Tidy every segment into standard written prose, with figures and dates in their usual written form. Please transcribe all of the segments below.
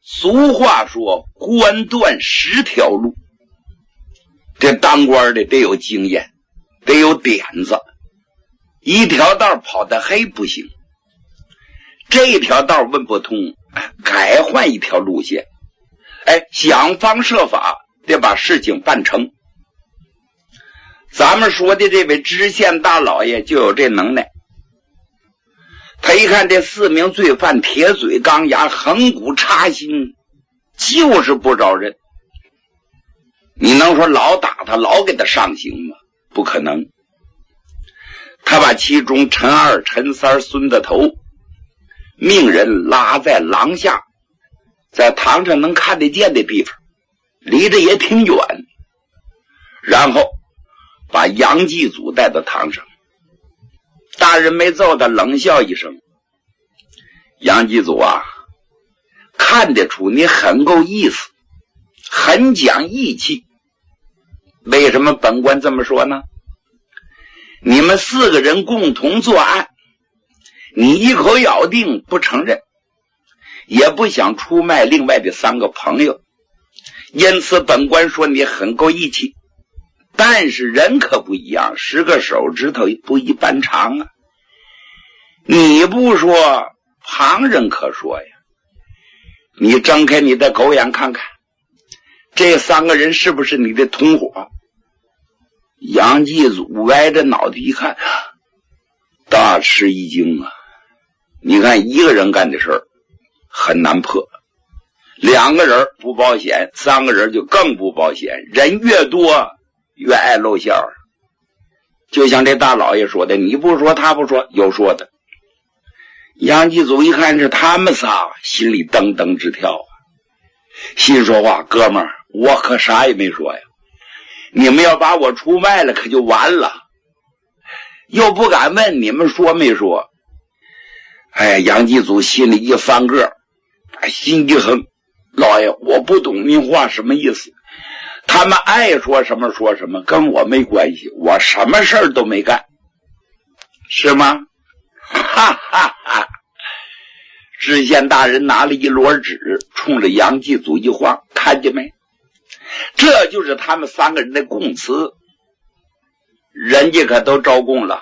俗话说官断10条路，这当官的得有经验，得有点子，一条道跑得黑不行，这条道问不通，改换一条路线，想方设法得把事情办成。咱们说的这位知县大老爷就有这能耐，他一看这4名罪犯铁嘴钢牙，横骨插心，就是不招认。你能说老打他，老给他上刑吗？不可能。他把其中陈二、陈三、孙子头命人拉在廊下，在堂上能看得见的地方，离着也挺远，然后把杨继祖带到堂上。大人没揍他，冷笑一声：杨继祖啊，看得出你很够意思，很讲义气。为什么本官这么说呢？你们4个人共同作案，你一口咬定不承认，也不想出卖另外的3个朋友，因此本官说你很够义气。但是人可不一样，10个手指头不一般长啊！你不说，旁人可说呀。你睁开你的狗眼看看，这3个人是不是你的同伙？杨继祖歪着脑袋一看，大吃一惊啊！你看1个人干的事儿很难破，2个人不保险，3个人就更不保险，人越多越爱露馅儿。就像这大老爷说的，你不说他不说，有说的。杨继祖一看是他们仨，心里噔噔直跳啊，心说话，哥们儿，我可啥也没说呀，你们要把我出卖了可就完了，又不敢问你们说没说。杨继祖心里一翻个，心一横，老爷，我不懂您话什么意思，他们爱说什么说什么，跟我没关系，我什么事儿都没干，是吗？哈哈哈！知县大人拿了一摞纸，冲着杨继祖一晃，看见没？这就是他们3个人的供词，人家可都招供了，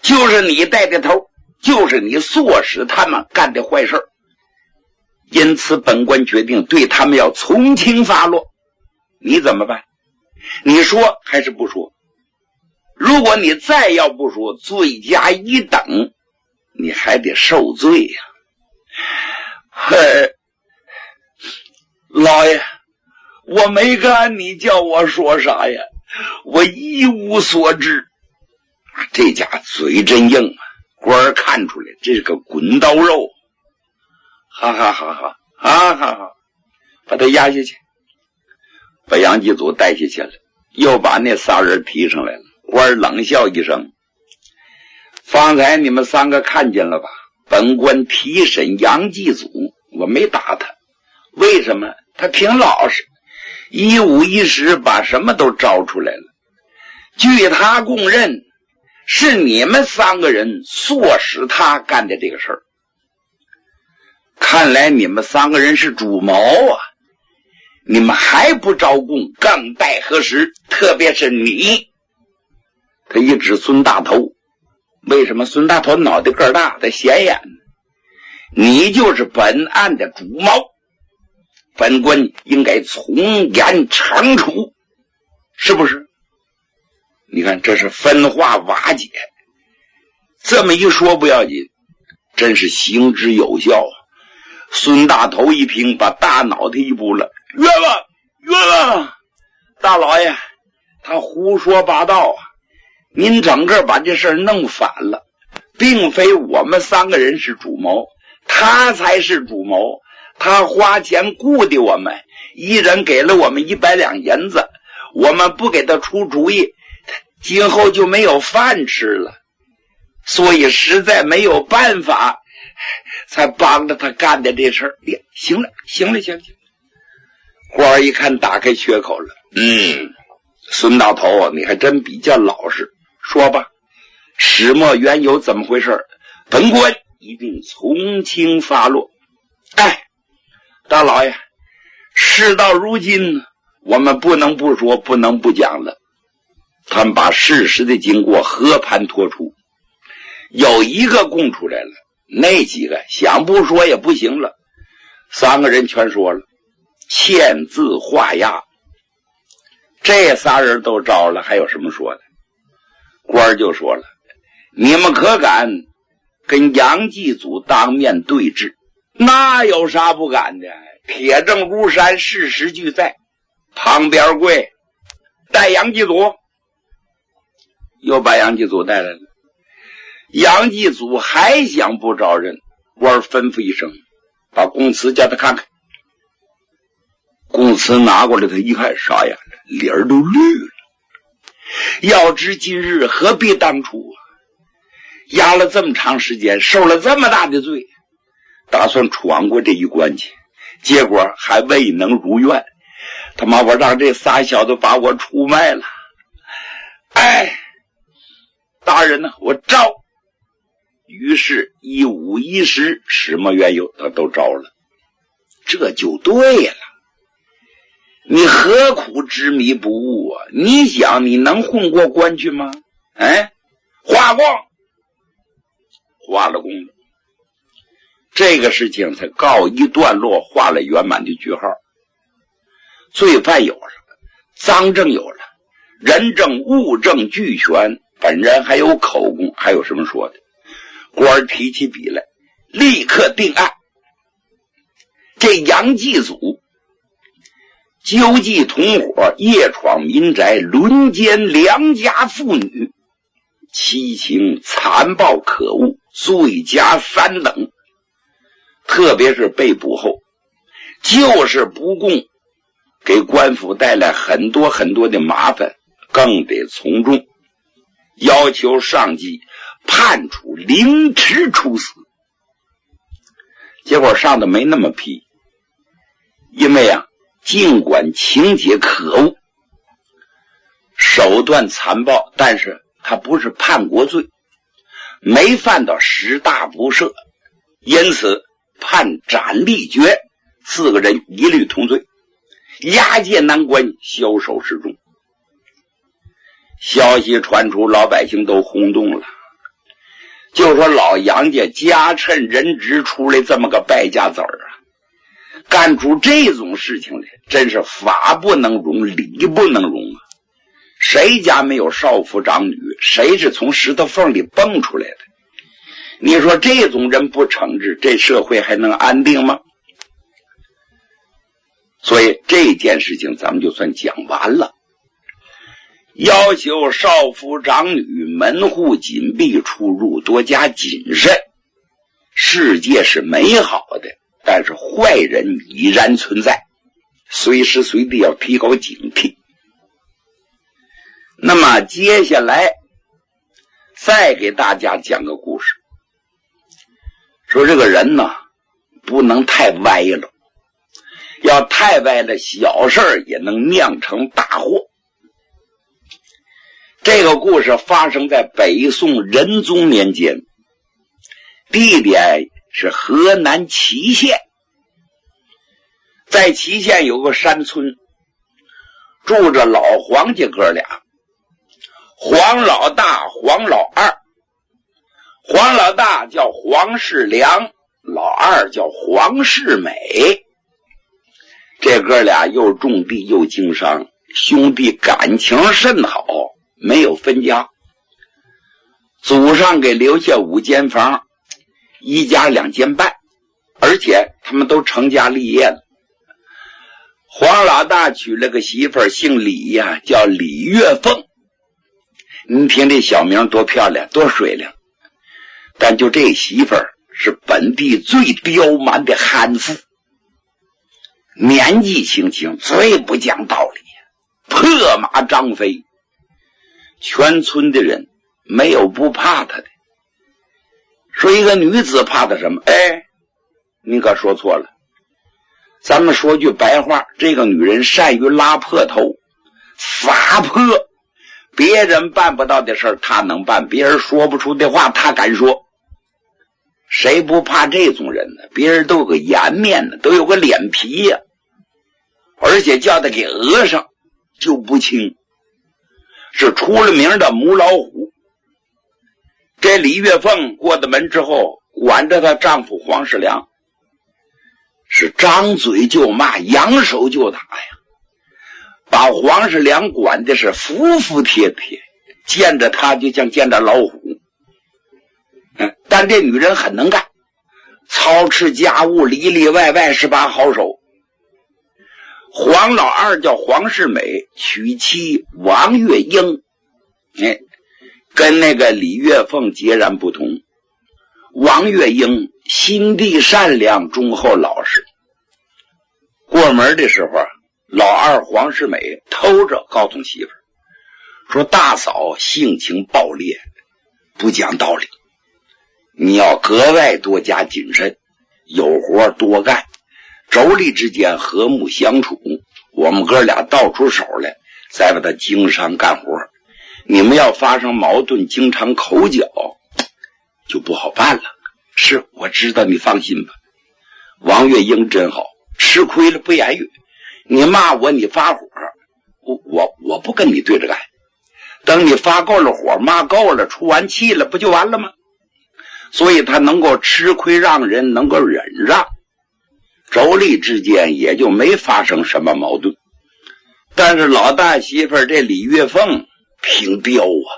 就是你带的头，就是你唆使他们干的坏事，因此本官决定对他们要从轻发落。你怎么办？你说还是不说？如果你再要不说，罪加一等，你还得受罪呀。老爷，我没干，你叫我说啥呀？我一无所知。这家嘴真硬啊，官儿看出来这是个滚刀肉。哈哈哈哈哈哈哈！把他压下去，把杨继祖带下去了，又把那仨人提上来了。官儿冷笑一声：方才你们3个看见了吧？本官提审杨继祖，我没打他，为什么？他挺老实，一五一十把什么都招出来了。据他供认，是你们3个人唆使他干的这个事儿。看来你们3个人是主谋啊！你们还不招供，更待何时？特别是你。他一指孙大头，为什么孙大头脑袋个大，他显眼？你就是本案的主谋，本官应该从严惩处，是不是？你看这是分化瓦解，这么一说不要紧，真是行之有效啊！孙大头一听，把大脑袋一拨了：冤枉冤枉！大老爷，他胡说八道啊！您整个把这事弄反了，并非我们3个人是主谋，他才是主谋。他花钱雇的我们，一人给了我们100两银子，我们不给他出主意，今后就没有饭吃了，所以实在没有办法，才帮着他干的这事儿。行了行了行了，官儿一看打开缺口了，孙大头你还真比较老实，说吧，始末缘由怎么回事？本官一定从轻发落。大大老爷，事到如今，我们不能不说，不能不讲了。他们把事实的经过和盘托出，有一个供出来了，那几个想不说也不行了。3个人全说了，签字画押，这仨人都招了，还有什么说的？官就说了，你们可敢跟杨继祖当面对质？那有啥不敢的？铁证如山，事实俱在。旁边跪，带杨继祖。又把杨继祖带来了。杨继祖还想不招认，官吩咐一声，把供词叫他看看。供词拿过来，他一看，啥呀？脸儿都绿了。要知今日何必当初啊！押了这么长时间，受了这么大的罪，打算闯过这一关去，结果还未能如愿。他妈，我让这仨小子把我出卖了。哎，大人呢？我招。于是1、5、1、10什么缘由他都招了，这就对了。你何苦执迷不悟啊？你想你能混过关去吗？哎，花光，花了功了。这个事情才告一段落，画了圆满的句号。罪犯有了，赃证有了，人证物证俱全，本人还有口供，还有什么说的？官提起笔来，立刻定案。这杨继祖纠集同伙，夜闯民宅，轮奸良家妇女，其情残暴可恶，罪加3等。特别是被捕后，就是不供，给官府带来很多很多的麻烦，更得从重，要求上级判处凌迟处死。结果上的没那么批，因为尽管情节可恶，手段残暴，但是他不是叛国罪，没犯到10大不赦，因此判斩立决，4个人一律同罪，押解难关，枭首示众。消息传出，老百姓都轰动了，就说老杨家家趁人质出来这么个败家子儿啊，干出这种事情来，真是法不能容，理不能容啊！谁家没有少妇长女？谁是从石头缝里蹦出来的？你说这种人不惩治，这社会还能安定吗？所以这件事情咱们就算讲完了。要求少妇长女门户紧闭，出入多加谨慎。世界是美好的，但是坏人已然存在，随时随地要提高警惕。那么接下来再给大家讲个故事，说这个人呢不能太歪了，要太歪了，小事也能酿成大祸。这个故事发生在北宋仁宗年间，地点是河南淇县。在淇县有个山村，住着老黄家哥俩，黄老大、黄老二。黄老大叫黄世良，老二叫黄世美。这哥俩又种地又经商，兄弟感情甚好，没有分家。祖上给留下5间房，1家2间半，而且他们都成家立业了。黄老大娶了个媳妇儿，姓李呀，叫李月凤。你听这小名多漂亮，多水灵。但就这媳妇儿是本地最刁蛮的悍妇，年纪轻轻，最不讲道理，破马张飞，全村的人没有不怕他的。说一个女子怕他什么？哎，你可说错了。咱们说句白话，这个女人善于拉破头，撒泼，别人办不到的事儿她能办，别人说不出的话她敢说。谁不怕这种人呢？别人都有个颜面呢，都有个脸皮呀，而且叫他给讹上就不轻，是出了名的母老虎。这李月凤过的门之后，管着她丈夫黄世良，是张嘴就骂，扬手就打呀，把黄世良管的是服服帖帖，见着他就像见着老虎。但这女人很能干，操持家务里里外外是把好手。黄老二叫黄世美，娶妻王月英，跟那个李月凤截然不同。王月英心地善良，忠厚老实。过门的时候，老二黄世美偷着告诉媳妇儿说，大嫂性情暴烈，不讲道理，你要格外多加谨慎，有活多干，妯娌之间和睦相处，我们哥俩倒出手来，再把他经商干活。你们要发生矛盾，经常口角，就不好办了。是，我知道，你放心吧。王月英真好，吃亏了不言语。你骂我，你发火，我不跟你对着干。等你发够了火，骂够了，出完气了，不就完了吗？所以他能够吃亏让人，能够忍让，妯娌之间也就没发生什么矛盾。但是老大媳妇儿这李月凤挺刁啊，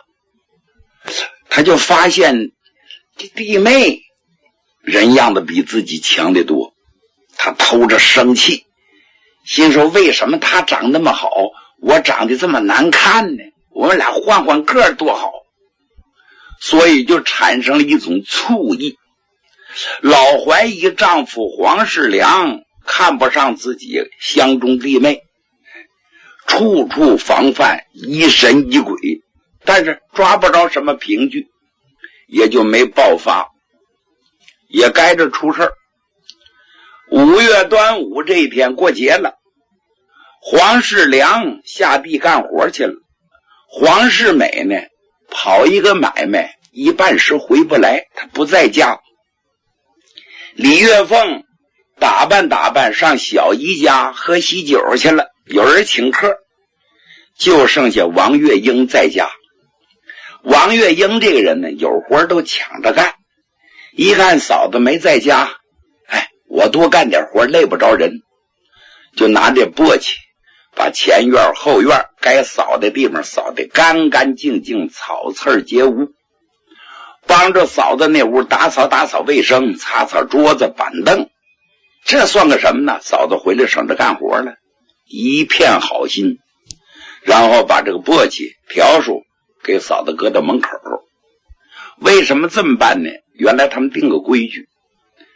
他就发现这弟妹人样子比自己强得多，他偷着生气，心说为什么他长那么好，我长得这么难看呢？我们俩换换个多好。所以就产生了一种醋意，老怀疑丈夫黄世良看不上自己相中弟妹，处处防范，疑神疑鬼，但是抓不着什么凭据，也就没爆发，也该着出事儿。5月端午这一天过节了，黄世良下地干活去了，黄世美呢跑一个买卖，一半时回不来，他不在家。李月凤打扮上小姨家喝喜酒去了，有人请客，就剩下王月英在家。王月英这个人呢，有活都抢着干，一看嫂子没在家，我多干点活累不着人，就拿这簸箕把前院后院该扫的地方扫得干干净净，草刺皆无，帮着嫂子那屋打扫卫生，擦擦桌子板凳。这算个什么呢？嫂子回来省着干活了，一片好心。然后把这个簸箕笤帚给嫂子搁到门口。为什么这么办呢？原来他们定个规矩，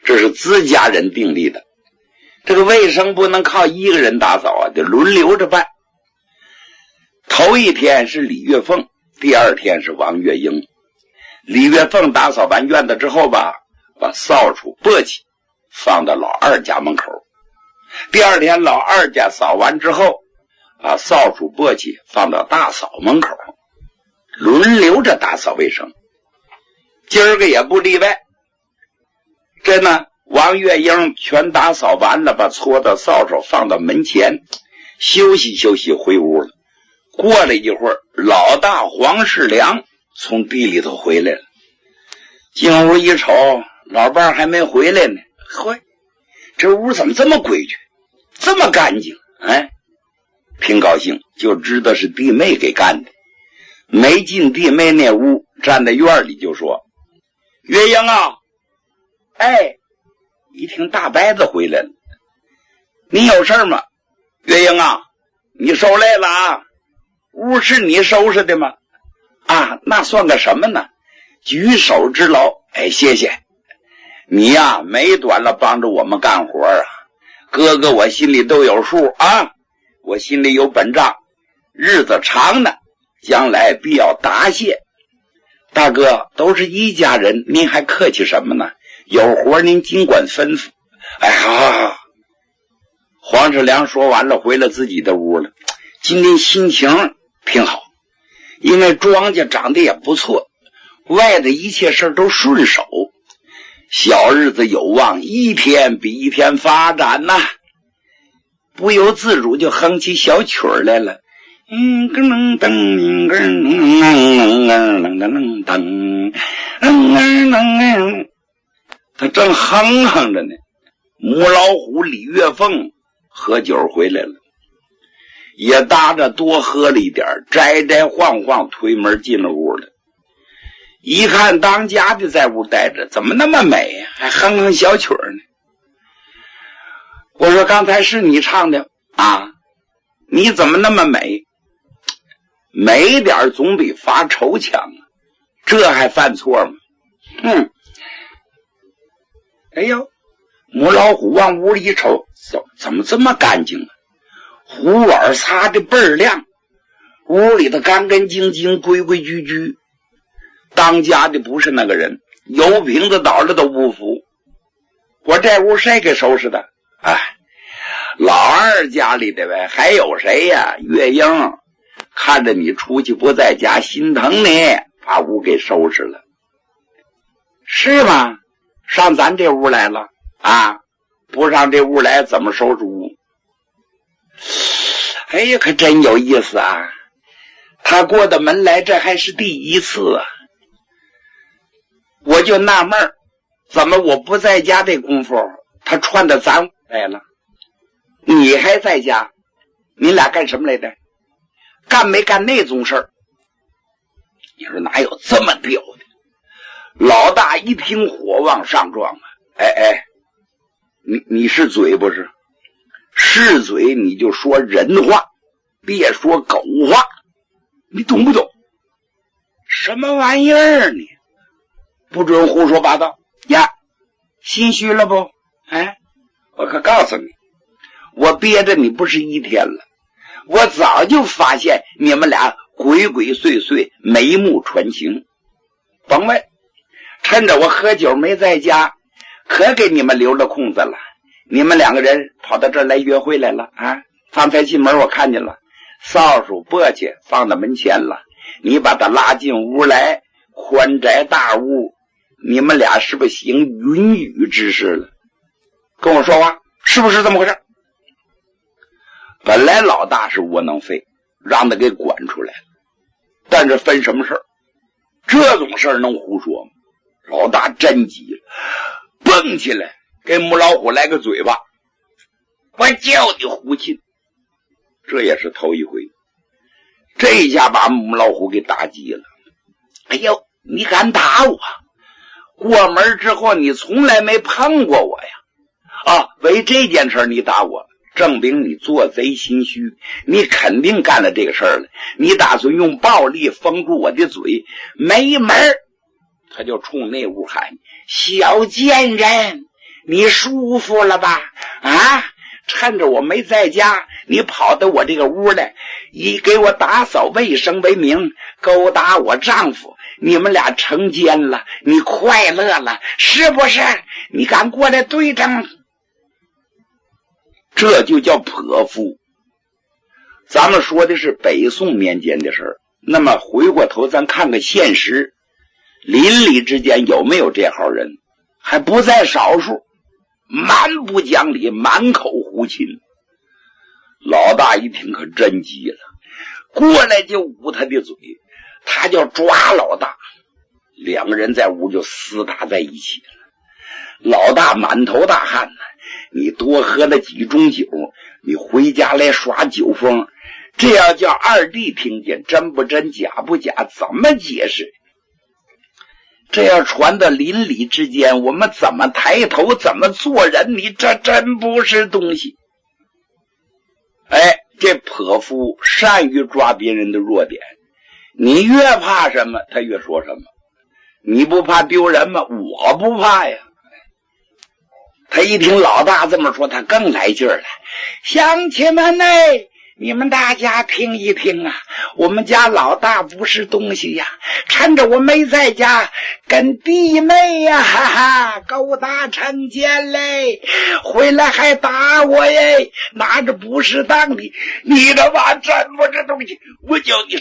这是自家人订立的，这个卫生不能靠一个人打扫啊，得轮流着办。头一天是李月凤，第二天是王月英。李月凤打扫完院子之后吧，把扫帚簸箕放到老二家门口。第二天老二家扫完之后，把扫帚簸箕放到大嫂门口，轮流着打扫卫生。今儿个也不例外。这呢，王月英全打扫完了，把搓的扫帚放到门前，休息休息回屋了。过了一会儿，老大黄世良从地里头回来了，进屋一瞅，老伴还没回来呢。嘿，这屋怎么这么规矩，这么干净？挺高兴，就知道是弟妹给干的。没进弟妹那屋，站在院里就说：“月英啊！”一听大白子回来了，你有事吗？月英啊，你受累了啊，屋是你收拾的吗？那算个什么呢？举手之劳。谢谢你呀，没短了帮着我们干活啊，哥哥我心里都有数啊，我心里有本账，日子长呢，将来必要答谢。大哥，都是一家人，您还客气什么呢？有活您尽管吩咐。好。黄世良说完了，回了自己的屋了。今天心情挺好，因为庄稼长得也不错，外的一切事都顺手。小日子有望，一天比一天发展呐，不由自主就哼起小曲儿来了。噔噔噔噔噔，他正哼着呢。母老虎李月凤喝酒回来了，也搭着多喝了一点，摘摘晃晃推门进了屋了。一看当家的在屋待着，怎么那么美呀，还哼哼小曲儿呢？我说刚才是你唱的啊，你怎么那么美？美点总比发愁强啊，这还犯错吗？哎呦，母老虎往屋里一瞅，怎么这么干净啊？壶碗擦的倍儿亮，屋里的干干净净规规矩矩，当家的不是那个人，油瓶子倒了都不服。我这屋谁给收拾的？哎，老二家里的呗，还有谁呀？月英看着你出去不在家，心疼你，把屋给收拾了。是吗？上咱这屋来了啊？不上这屋来怎么收拾屋？哎呀，可真有意思啊！他过的门来，这还是第一次啊！我就纳闷，怎么我不在家这功夫，他窜到咱屋来了？你还在家？你俩干什么来的？干没干那种事儿？你说哪有这么屌的？老大一听火往上撞啊！哎，你是嘴不是？是嘴你就说人话，别说狗话，你懂不懂？什么玩意儿呢？不准胡说八道呀！心虚了不？哎，我可告诉你，我憋着你不是一天了，我早就发现你们俩鬼鬼祟祟，眉目传情。甭问，趁着我喝酒没在家，可给你们留了空子了。你们两个人跑到这儿来约会来了啊！方才进门我看见了，扫帚簸箕放到门前了，你把他拉进屋来，宽宅大屋，你们俩是不是行云雨之事了？跟我说话，是不是这么回事？本来老大是窝囊废，让他给管出来了，但是分什么事儿？这种事儿能胡说吗？老大真急了，蹦起来给母老虎来个嘴巴，我叫你胡亲！这也是头一回，这一下把母老虎给打急了。哎呦，你敢打我？过门之后你从来没碰过我呀！啊，为这件事你打我，证明你做贼心虚，你肯定干了这个事儿了。你打算用暴力封住我的嘴，没门儿！他就冲那屋喊：小贱人，你舒服了吧？啊！趁着我没在家，你跑到我这个屋来，以给我打扫卫生为名，勾搭我丈夫，你们俩成奸了，你快乐了是不是？你敢过来对证？这就叫泼妇。咱们说的是北宋年间的事儿，那么回过头咱看看现实，邻里之间有没有这号人？还不在少数，蛮不讲理，满口胡亲。老大一听可真急了，过来就捂他的嘴，他就抓老大，两个人在屋就厮打在一起了。老大满头大汗呢，你多喝了几盅酒，你回家来耍酒疯，这要叫二弟听见，真不真假不假怎么解释？这要传到邻里之间，我们怎么抬头怎么做人？你这真不是东西。哎，这泼妇善于抓别人的弱点，你越怕什么他越说什么。你不怕丢人吗？我不怕呀。他一听老大这么说，他更来劲儿了。乡亲们你们大家听一听啊，我们家老大不是东西呀，趁着我没在家，跟弟妹呀哈哈勾搭成奸嘞，回来还打我耶，拿着不适当的，你他妈真不是东西！我叫你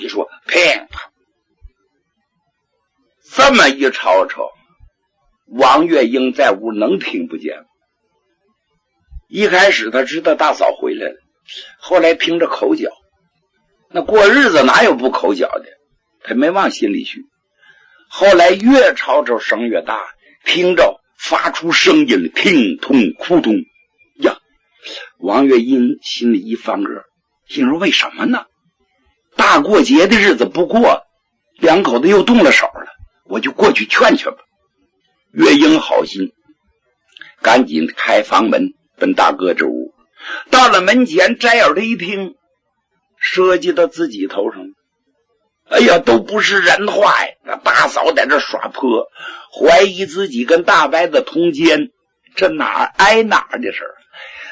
说，乒乓！这么一吵吵，王月英在屋能听不见。一开始他知道大嫂回来了，后来凭着口角，那过日子哪有不口角的，他没往心里去。后来越吵吵声越大，听着发出声音，听通哭通呀。王月英心里一翻个，心说为什么呢？大过节的日子不过，两口子又动了手了，我就过去劝劝吧。月英好心，赶紧开房门奔大哥这屋。到了门前，摘耳朵一听，涉及到自己头上。哎呀，都不是人话呀！那大嫂在这耍泼，怀疑自己跟大白子通奸，这哪挨哪的事儿，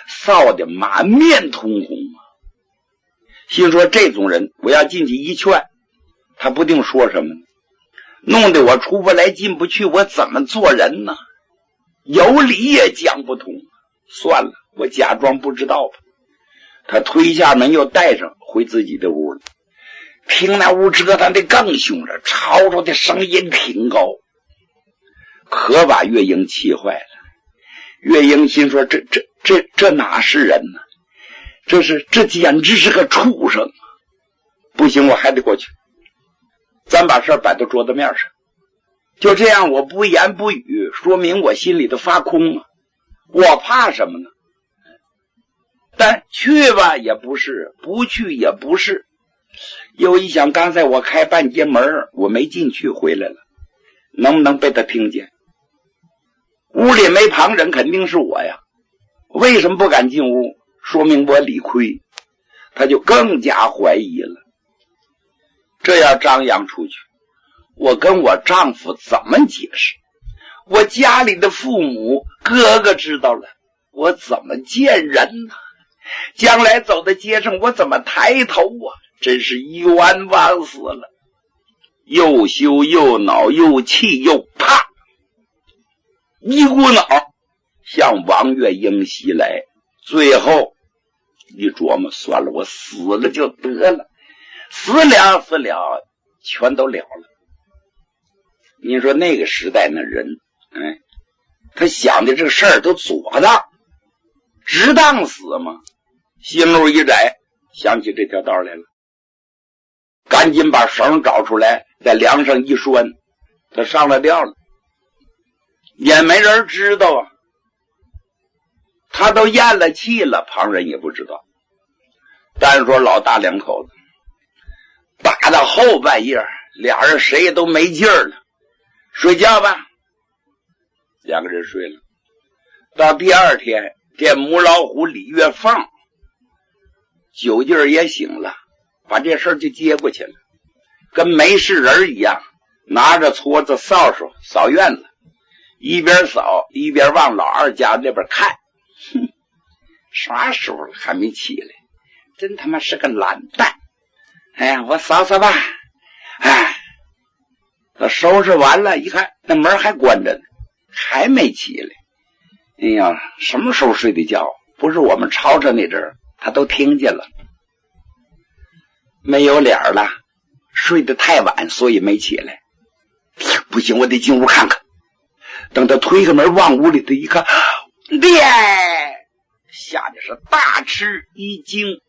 臊得满面通红啊！心说这种人，我要进去一劝，他不定说什么呢，弄得我出不来进不去，我怎么做人呢？有理也讲不通。算了，我假装不知道吧。他推下门又带上回自己的屋了。听那屋折腾的更凶了，吵吵的声音挺高，可把月英气坏了。月英心说这哪是人呢？这简直是个畜生！不行，我还得过去，咱把事摆到桌子面上。就这样，我不言不语，说明我心里头发空啊。我怕什么呢？但去吧也不是，不去也不是。又一想，刚才我开半截门，我没进去，回来了，能不能被他听见？屋里没旁人，肯定是我呀。为什么不敢进屋？说明我理亏。他就更加怀疑了。这要张扬出去，我跟我丈夫怎么解释？我家里的父母哥哥知道了，我怎么见人呢？将来走到街上，我怎么抬头啊？真是冤枉死了！又羞又恼又气又怕，一股脑向王月英袭来。最后一琢磨，算了，我死了就得了，死了全都了了。你说那个时代那人，他想的这个事儿都左当，直当死吗？心路一窄，想起这条道来了，赶紧把绳找出来，在梁上一拴，他上了吊了。也没人知道啊，他都咽了气了，旁人也不知道。单说老大两口子打到后半夜，俩人谁也都没劲儿了，睡觉吧。两个人睡了。到第二天，这母老虎李月凤酒劲儿也醒了，把这事儿就接过去了，跟没事人一样，拿着撮子扫帚扫院子，一边扫一边往老二家那边看。啥时候还没起来，真他妈是个懒蛋。哎呀，我扫扫吧。他收拾完了，一看那门还关着呢，还没起来。哎呀，什么时候睡的觉？不是我们吵吵那阵儿，他都听见了。没有脸了，睡得太晚，所以没起来。不行，我得进屋看看。等他推开门往屋里头一看，吓得是大吃一惊。